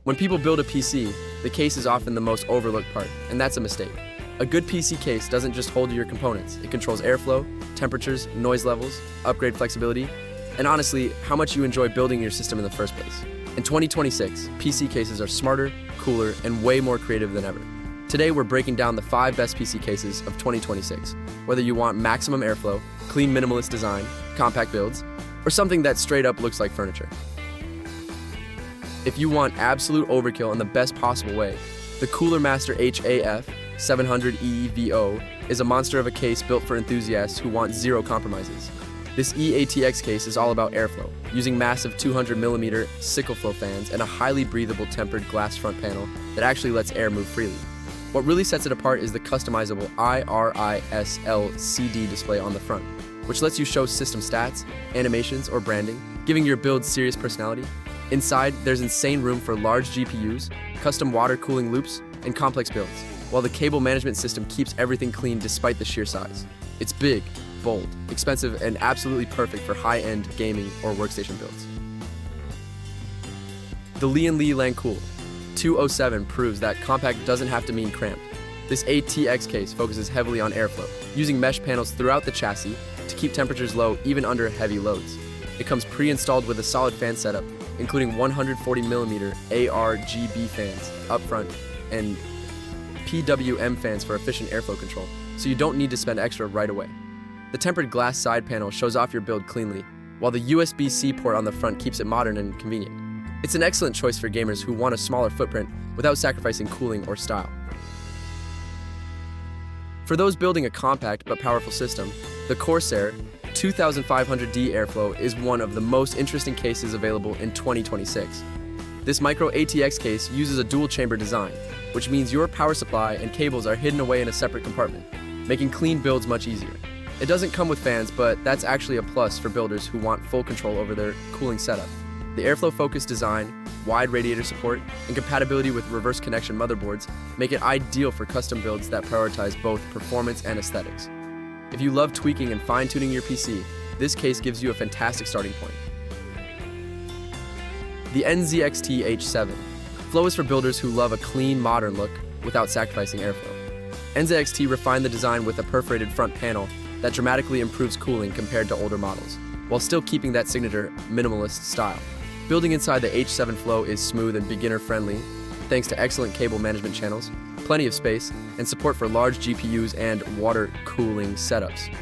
When people build a PC, the case is often the most overlooked part, and that's a mistake. A good PC case doesn't just hold your components. It controls airflow, temperatures, noise levels, upgrade flexibility, and honestly, how much you enjoy building your system in the first place. In 2026, PC cases are smarter, cooler, and way more creative than ever. Today, we're breaking down the 5 best PC cases of 2026. Whether you want maximum airflow, clean minimalist design, compact builds, or something that straight up looks like furniture. If you want absolute overkill in the best possible way, the Cooler Master HAF 700 EVO is a monster of a case built for enthusiasts who want zero compromises. This mini-ITX case is all about airflow, using massive 200mm sickle flow fans and a highly breathable tempered glass front panel that actually lets air move freely. What really sets it apart is the customizable IRIS-LCD display on the front, which lets you show system stats, animations, or branding, giving your build serious personality. Inside, there's insane room for large GPUs, custom water cooling loops, and complex builds, while the cable management system keeps everything clean despite the sheer size. It's big, bold, expensive, and absolutely perfect for high-end gaming or workstation builds. The Lian Li LANCOOL 207 proves that compact doesn't have to mean cramped. This ATX case focuses heavily on airflow, using mesh panels throughout the chassis to keep temperatures low even under heavy loads. It comes pre-installed with a solid fan setup, including 140mm ARGB fans up front and PWM fans for efficient airflow control, so you don't need to spend extra right away. The tempered glass side panel shows off your build cleanly, while the USB-C port on the front keeps it modern and convenient. It's an excellent choice for gamers who want a smaller footprint without sacrificing cooling or style. For those building a compact but powerful system, the CORSAIR 2500D Airflow is one of the most interesting cases available in 2026. This micro ATX case uses a dual-chamber design, which means your power supply and cables are hidden away in a separate compartment, making clean builds much easier. It doesn't come with fans, but that's actually a plus for builders who want full control over their cooling setup. The airflow-focused design, wide radiator support, and compatibility with reverse connection motherboards make it ideal for custom builds that prioritize both performance and aesthetics. If you love tweaking and fine-tuning your PC, this case gives you a fantastic starting point. The NZXT H7 Flow is for builders who love a clean, modern look without sacrificing airflow. NZXT refined the design with a perforated front panel that dramatically improves cooling compared to older models, while still keeping that signature minimalist style. Building inside the H7 Flow is smooth and beginner-friendly, thanks to excellent cable management channels, plenty of space, and support for large GPUs and water cooling setups.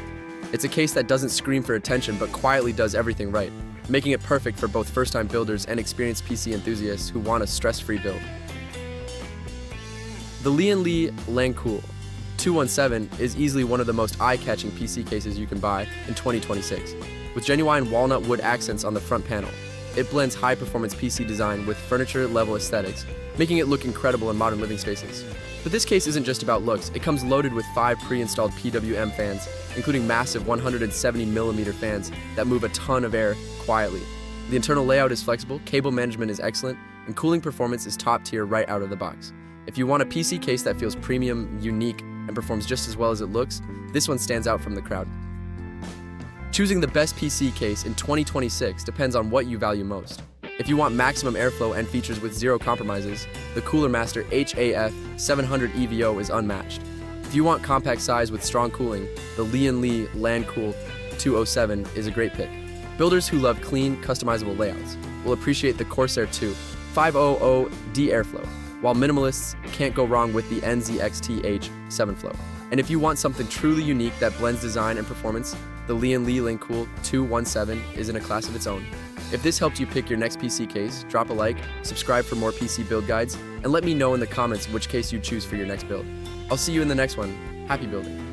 It's a case that doesn't scream for attention but quietly does everything right, making it perfect for both first-time builders and experienced PC enthusiasts who want a stress-free build. The Lian Li LANCOOL 217 is easily one of the most eye-catching PC cases you can buy in 2026. With genuine walnut wood accents on the front panel, it blends high-performance PC design with furniture-level aesthetics, making it look incredible in modern living spaces. But this case isn't just about looks. It comes loaded with 5 pre-installed PWM fans, including massive 170mm fans that move a ton of air quietly. The internal layout is flexible, cable management is excellent, and cooling performance is top tier right out of the box. If you want a PC case that feels premium, unique, and performs just as well as it looks, this one stands out from the crowd. Choosing the best PC case in 2026 depends on what you value most. If you want maximum airflow and features with zero compromises, the Cooler Master HAF 700 EVO is unmatched. If you want compact size with strong cooling, the Lian Li LANCOOL 207 is a great pick. Builders who love clean, customizable layouts will appreciate the CORSAIR 2500D Airflow, while minimalists can't go wrong with the NZXT H7 Flow. And if you want something truly unique that blends design and performance, the Lian Li LANCOOL 217 is in a class of its own. If this helped you pick your next PC case, drop a like, subscribe for more PC build guides, and let me know in the comments which case you choose for your next build. I'll see you in the next one. Happy building!